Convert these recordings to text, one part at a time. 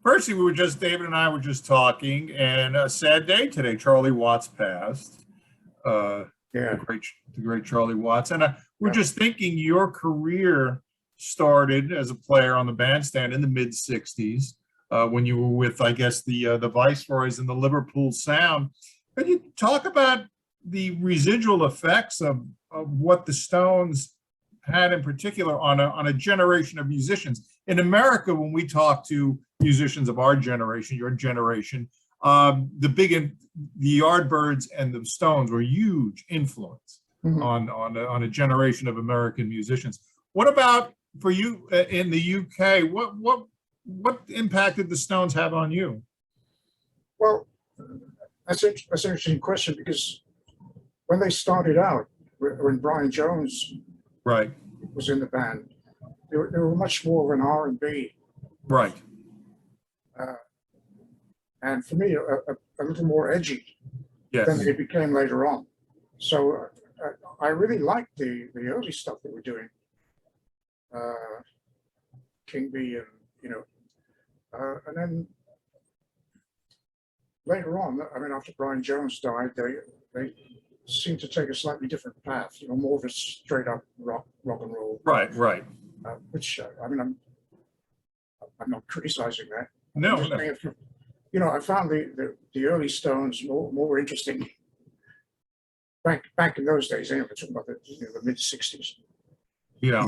Percy, David and I were just talking, and a sad day today. Charlie Watts passed. Yeah. The great Charlie Watts. And we're Yeah. just thinking your career started as a player on the bandstand in the mid 60s, when you were with, I guess, the Viceroys and the Liverpool Sound. Could you talk about the residual effects of what the Stones had in particular on a generation of musicians? In America, when we talk to musicians of our generation, your generation, the Yardbirds and the Stones were huge influence on a generation of American musicians. What about for you in the UK? What impact did the Stones have on you? Well, that's an interesting question, because when they started out, when Brian Jones Right. was in the band, they were much more of an R&B. Right. And for me, a little more edgy Yes. than they became later on. So I really liked the early stuff that we're doing. King Bee, and and then later on, I mean, after Brian Jones died, they seemed to take a slightly different path, more of a straight up rock and roll. Right. Right. Which I mean, I'm not criticizing that. No. I found the early Stones more interesting back in those days. Anyway, talking about the mid '60s. Yeah.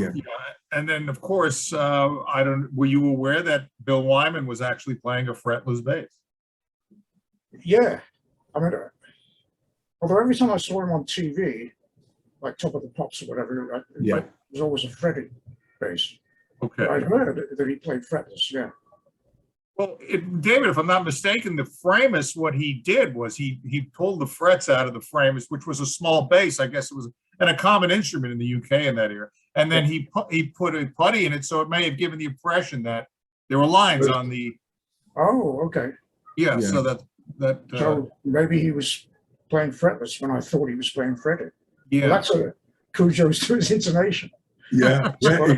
And then, of course, were you aware that Bill Wyman was actually playing a fretless bass? Yeah, I mean, although every time I saw him on TV, like Top of the Pops or whatever, it was always a fretted bass. Okay. I heard that he played fretless. Yeah. Well, David, if I'm not mistaken, the Framus, what he did was he pulled the frets out of the Framus, which was a small bass, I guess it was, and a common instrument in the UK in that era. And then he put a putty in it, so it may have given the impression that there were lines on the. Oh, okay. Yeah. So that. So maybe he was playing fretless when I thought he was playing fretted. Yeah. Well, that's a kudos to his intonation. Yeah. Yeah.